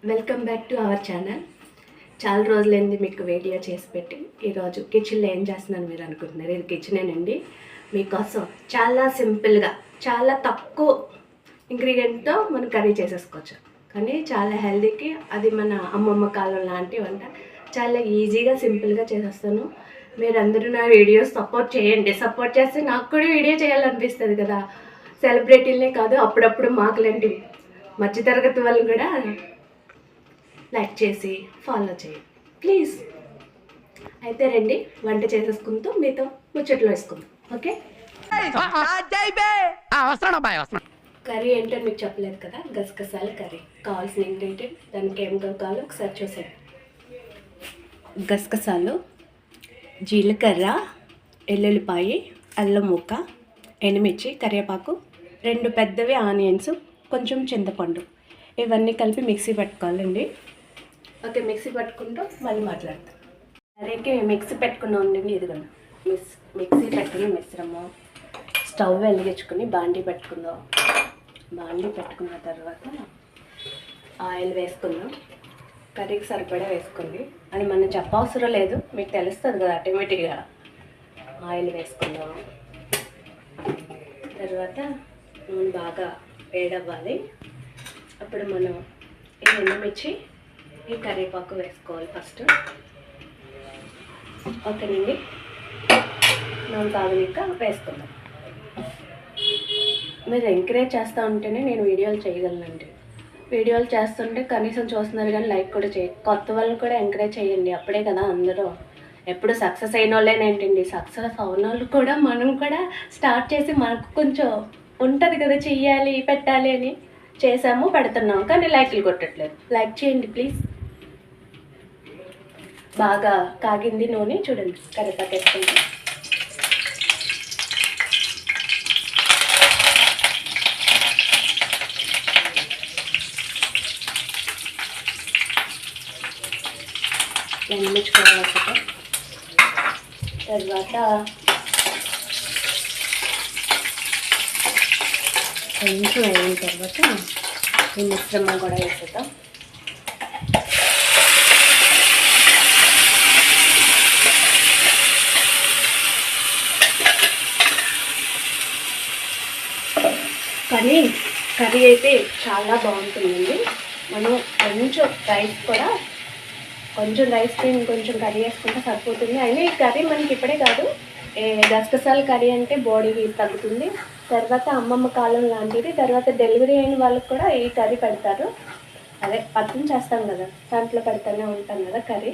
Welcome back to our channel. చాలా రోజులైంది మీకు వీడియో చేసి పెట్టి. ఈరోజు కిచెన్లో ఏం చేస్తున్నాను మీరు అనుకుంటున్నారు. ఇది కిచెనేనండి. మీకోసం చాలా సింపుల్గా చాలా తక్కువ ఇంగ్రీడియంట్తో మనం కర్రీ చేసేసుకోవచ్చు, కానీ చాలా హెల్తీకి అది మన అమ్మమ్మ కాలం లాంటి వంట. చాలా ఈజీగా సింపుల్గా చేసేస్తాను. మీరందరూ నా వీడియోస్ సపోర్ట్ చేయండి. సపోర్ట్ చేస్తే నాకు కూడా వీడియో చేయాలనిపిస్తుంది కదా. సెలబ్రిటీలనే కాదు, అప్పుడప్పుడు మాకులాంటి మధ్యతరగతి వాళ్ళు కూడా లైక్ చేసి ఫాలో చేయండి ప్లీజ్. అయితే రండి వంట చేసేసుకుంటూ మీతో ముచ్చట్లు వేసుకుందాం. ఓకే, కర్రీ ఏంటో మీకు చెప్పలేదు కదా. గసగసాల కర్రీ కావాల్సిన ఇంగ్రీడియంట్, దానికి ఏం కావాలో ఒకసారి చూసేయండి. గసగసాలు, జీలకర్ర, ఎల్లుల్లిపాయ, అల్లం ముక్క, ఎండుమిర్చి, కరివేపాకు, 2 పెద్దవి ఆనియన్స్, కొంచెం చింతపండు, ఇవన్నీ కలిపి మిక్సీ పెట్టుకోవాలండి. ఓకే, మిక్సీ పట్టుకుంటూ మళ్ళీ మాట్లాడతాం. కర్రీకి మిక్సీ పెట్టుకున్నాం ఉండండి. ఇదిగోండి మిక్సీ పెట్టుకుని మిశ్రమం. స్టవ్ వెలిగించుకుని బాండీ పెట్టుకుందాం. బాండీ పెట్టుకున్న తర్వాత ఆయిల్ వేసుకుందాం. కర్రీకి సరిపడా వేసుకోండి. అని మనం చెప్పవసరం లేదు, మీకు తెలుస్తుంది కదా ఆటోమేటిక్గా. ఆయిల్ వేసుకుందాం. తర్వాత నూనె బాగా వేడవ్వాలి. అప్పుడు మనం ఈ ఎండుమిర్చి, ఈ కరివేపాకు వేసుకోవాలి ఫస్ట్. ఓకేనండి, నూనె కాగనిక వేసుకుందాం. మీరు ఎంకరేజ్ చేస్తూ ఉంటేనే నేను వీడియోలు చేయగలనండి. వీడియోలు చేస్తుంటే కనీసం చూస్తున్నారు కానీ లైక్ కూడా చేయండి. కొత్త వాళ్ళని కూడా ఎంకరేజ్ చేయండి. అప్పుడే కదా అందరూ. ఎప్పుడు సక్సెస్ అయిన వాళ్ళేనేంటండి, సక్సెస్ అవున వాళ్ళు కూడా మనం కూడా స్టార్ట్ చేసి మనకు కొంచెం ఉంటుంది కదా చెయ్యాలి పెట్టాలి అని. చేసాము, పెడుతున్నాం, కానీ లైక్లు కొట్టట్లేదు. లైక్ చేయండి ప్లీజ్. బాగా కాగింది నూనె, చూడండి కరివేపాకు వేసుకుంటాం. ఎండుమిర్చుకోవాలి. తర్వాత కొంచెం అయిన తర్వాత ఈ మిశ్రమం కూడా వేసేద్దాం. కానీ కర్రీ అయితే చాలా బాగుంటుందండి. మనం కొంచెం రైస్ కూడా, కొంచెం రైస్కి కొంచెం కర్రీ వేసుకుంటే సరిపోతుంది. అయినా ఈ కర్రీ మనకి ఇప్పుడే కాదు, గసగసాల కర్రీ అంటే బాడీకి తగ్గుతుంది. తర్వాత అమ్మమ్మ కాలం లాంటిది. తర్వాత డెలివరీ అయిన వాళ్ళకి కూడా ఈ కర్రీ పెడతారు. అదే పత్యం చేస్తాం కదా, దాంట్లో పెడతానే ఉంటాం కదా కర్రీ.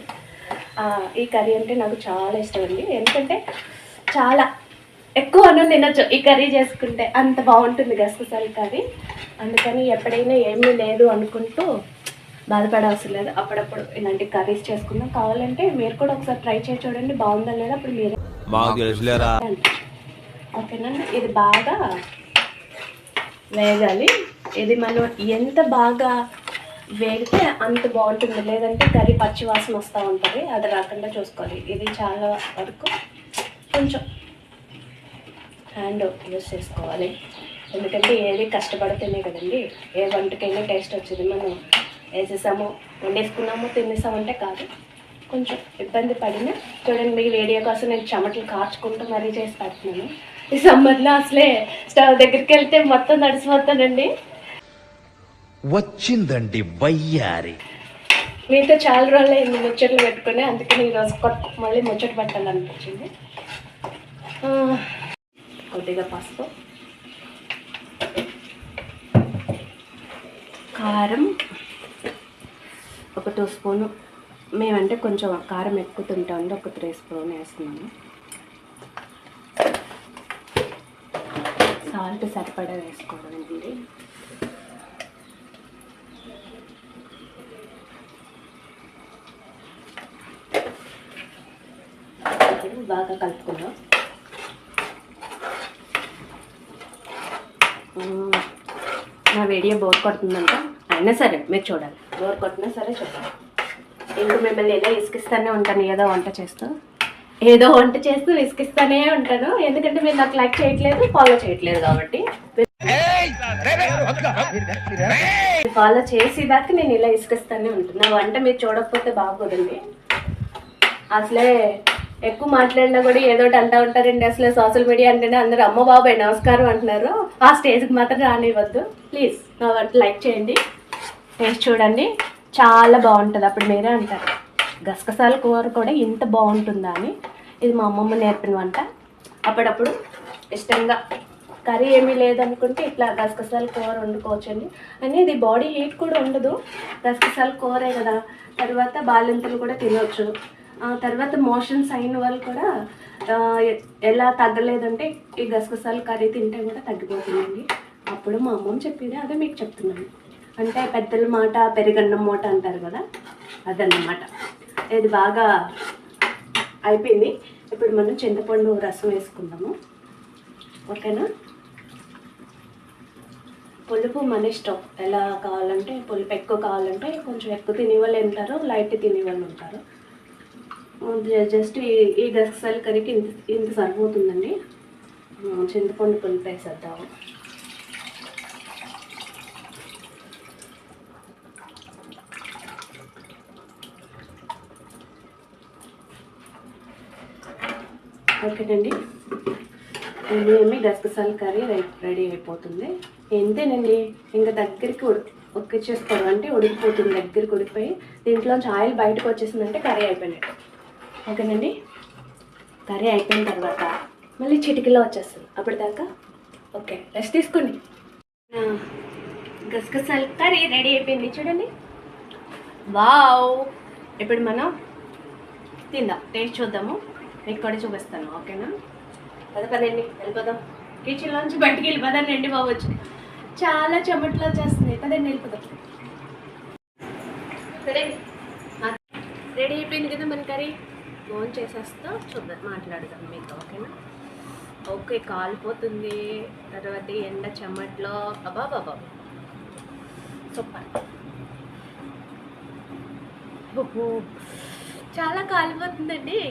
ఈ కర్రీ అంటే నాకు చాలా ఇష్టం అండి. ఎందుకంటే చాలా ఎక్కువ అన్నం తినొచ్చు ఈ కర్రీ చేసుకుంటే, అంత బాగుంటుంది గసగసాల కర్రీ. అందుకని ఎప్పుడైనా ఏమీ లేదు అనుకుంటూ బాధపడవసరం లేదు. అప్పుడప్పుడు ఇలాంటి కర్రీస్ చేసుకుందాం. కావాలంటే మీరు కూడా ఒకసారి ట్రై చేసి చూడండి, బాగుందా లేదా అప్పుడు మీరు. ఓకేనా, ఇది బాగా వేగాలి. ఇది మనం ఎంత బాగా వేగితే అంత బాగుంటుంది. లేదంటే కర్రీ పచ్చి వాసన వస్తూ ఉంటుంది, అది రాకుండా చూసుకోవాలి. ఇది చాలా వరకు కొంచెం హ్యాండ్ యూస్ చేసుకోవాలి. ఎందుకంటే ఏది కష్టపడితేనే కదండి ఏ వంటకైనా టేస్ట్ వచ్చింది. మనం వేసేసాము, వండేసుకున్నాము, తినేసామంటే కాదు. కొంచెం ఇబ్బంది పడినా చూడండి, మీ వీడియో కోసం నేను చెమటలు కార్చుకుంటూ మరీ చేసి పెడుతున్నాను. ఈ సమ్మర్లో అసలే స్టవ్ దగ్గరికి వెళ్తే మొత్తం నడిచిపోతానండి. వచ్చిందండి వయ్యారి. మీతో చాలా రోజులు అయింది ముచ్చట్లు పెట్టుకుని, అందుకని ఈరోజు మళ్ళీ ముచ్చట పెట్టాలనిపించింది. కొద్దిగా పసుపు, కారం ఒక 2 స్పూను. మేమంటే కొంచెం కారం ఎక్కువ తింటామండి, ఒక 3 స్పూన్ వేస్తున్నాను. సాల్ట్ సరిపడా వేసుకోవడం అండి. బాగా కలుపుకుందాం. నా వీడియో బోర్ కొడుతుందంట, అయినా సరే మీరు చూడాలి. బోర్ కొట్టినా సరే చూడాలి. ఇంక మిమ్మల్ని ఏదో విసిగిస్తూనే ఉంటాను, ఏదో వంట చేస్తూ విసిగిస్తూనే ఉంటాను. ఎందుకంటే మీరు నాకు లైక్ చేయట్లేదు, ఫాలో చేయట్లేదు కాబట్టి. ఫాలో చేసేదాకా నేను ఇలా ఇసుకిస్తానే ఉంటాను. నా వంట మీరు చూడకపోతే బాగోదండి. అసలే ఎక్కువ మాట్లాడినా కూడా ఏదో ఒకటి అంటూ ఉంటారండి. అసలు సోషల్ మీడియా అంటేనే అందరూ అమ్మ బాబాయ్ నమస్కారం అంటున్నారు. ఆ స్టేజ్కి మాత్రం రానివ్వద్దు ప్లీజ్. నా వంట లైక్ చేయండి, టేస్ట్ చూడండి, చాలా బాగుంటుంది. అప్పుడు మీరే అంటారు గసగసాల కూర కూడా ఇంత బాగుంటుందా అని. ఇది మా అమ్మమ్మ నేర్పిన వంట. అప్పుడప్పుడు ఇష్టంగా కర్రీ ఏమీ లేదనుకుంటే ఇట్లా గసగసాల కూర వండుకోవచ్చండి. అని ఇది బాడీ హీట్ కూడా ఉండదు, గసగసాల కూరే కదా. తర్వాత బాలింతలు కూడా తినవచ్చు. తర్వాత మోషన్స్ అయిన వాళ్ళు కూడా ఎలా తగ్గలేదంటే ఈ గసగసాల కర్రీ తింటే కూడా తగ్గిపోతుందండి. అప్పుడు మా అమ్మమ్మ చెప్పేది అదే మీకు చెప్తున్నాను. అంటే పెద్దల మాట పెరుగన్నం మూట అంటారు కదా, అదన్నమాట. ఇది బాగా అయిపోయింది. ఇప్పుడు మనం చింతపండు రసం వేసుకుందాము, ఓకేనా. పులుపు మన ఇష్టం, ఎలా కావాలంటే పులుపు ఎక్కువ కావాలంటే కొంచెం ఎక్కువ తినేవాళ్ళు ఉంటారు, లైట్ తినేవాళ్ళు ఉంటారు. జస్ట్ ఈ గసగసాల కర్రీకి ఇంత సరిపోతుందండి. చింతపండు పులుపు వేసేద్దాము. ఓకేనండి, ఏమి గసగసాల కర్రీ రెడీ అయిపోతుంది. ఎంతేనండి, ఇంకా దగ్గరికి ఉడికిచ్చేస్తారు అంటే ఉడికిపోతుంది. దగ్గరికి ఉడికిపోయి దీంట్లోంచి ఆయిల్ బయటకు వచ్చేసిందంటే కర్రీ అయిపోయినట్టు. ఓకేనండి, కర్రీ అయిపోయిన తర్వాత మళ్ళీ చిటికలో వచ్చేస్తుంది. అప్పటిదాకా ఓకే రెస్ట్ తీసుకోండి. గసగసాల కర్రీ రెడీ అయిపోయింది చూడండి. వావ్, ఇప్పుడు మనం తిందాం, టేస్ట్ చూద్దాము, మీకు కూడా చూపిస్తాను. ఓకేనా, పదండి వెళ్ళిపోదాం. కిచెన్లోంచి బయటికి వెళ్ళిపోదాం రండి బాబు. వచ్చి చాలా చెమట్లు వచ్చేస్తుంది. పదండి వెళ్ళిపోదాం. సరే రెడీ అయిపోయింది కదా మన కర్రీ. ఫోన్ చేసేస్తా, చూద్దాం, మాట్లాడదాం మీకు. ఓకేనా, ఓకే. కాలిపోతుంది, తర్వాత ఎండ చెమట్లో అబ్బా బాబా సూపర్. చాలా కాలిపోతుందండి,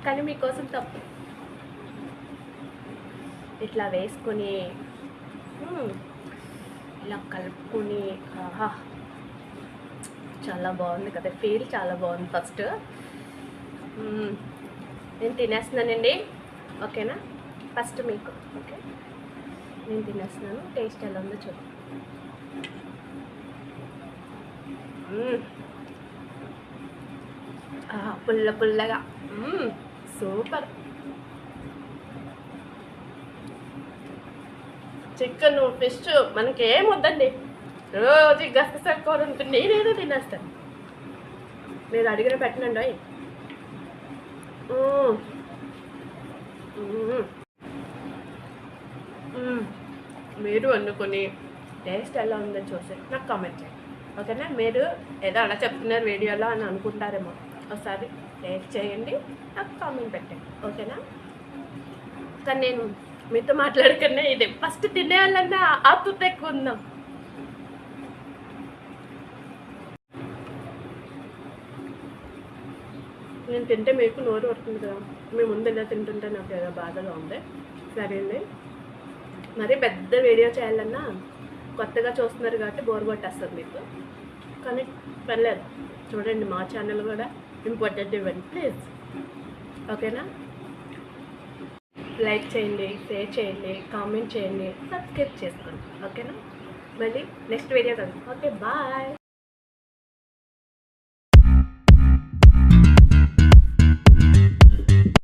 కానీ మీకోసం తప్పు. ఇట్లా వేసుకొని ఇలా కలుపుకొని ఆహా చాలా బాగుంది కదా, ఫీల్ చాలా బాగుంది. ఫస్ట్ నేను తినేస్తున్నానండి, ఓకేనా. ఫస్ట్ మీకు ఓకే, నేను తినేస్తున్నాను. టేస్ట్ ఎలా ఉందో చూద్దాం. పుల్ల పుల్లగా సూపర్. చికెన్ ఫిష్ మనకి ఏం వద్దండి, రోజు గసగసాల కూర ఉంటుంది. నేనేదో తినేస్తాను, మీరు అడిగిన పెట్టనండి. మీరు వండుకొని టేస్ట్ ఎలా ఉందో చూసి నాకు కామెంట్ చేయండి, ఓకేనా. మీరు ఏదో అలా చెప్తున్నారు వీడియోలో అని అనుకుంటారేమో, ఒకసారి టేస్ట్ చేయండి, నాకు కామెంట్ పెట్టండి, ఓకేనా. కానీ నేను మీతో మాట్లాడకనే ఇది ఫస్ట్ తినేయాలన్నా ఆతృత ఎక్కువ ఉందాం. నేను తింటే మీకు నోరు పడుతుంది కదా, మీ ముందు ఎలా తింటుంటే నాకు ఏదో బాధగా ఉంది. సరే అండి, మరి పెద్ద వీడియో చేయాలన్నా కొత్తగా చూస్తున్నారు కాబట్టి బోర్ కొట్టేస్తుంది మీకు. కానీ పర్లేదు, చూడండి, మా ఛానల్ కూడా ఇంపార్టెంట్ ఇవ్వండి ప్లీజ్, ఓకేనా. లైక్ చేయండి, షేర్ చేయండి, కామెంట్ చేయండి, సబ్స్క్రైబ్ చేసుకోండి, ఓకేనా. మళ్ళీ నెక్స్ట్ వీడియో కదా, ఓకే బాయ్.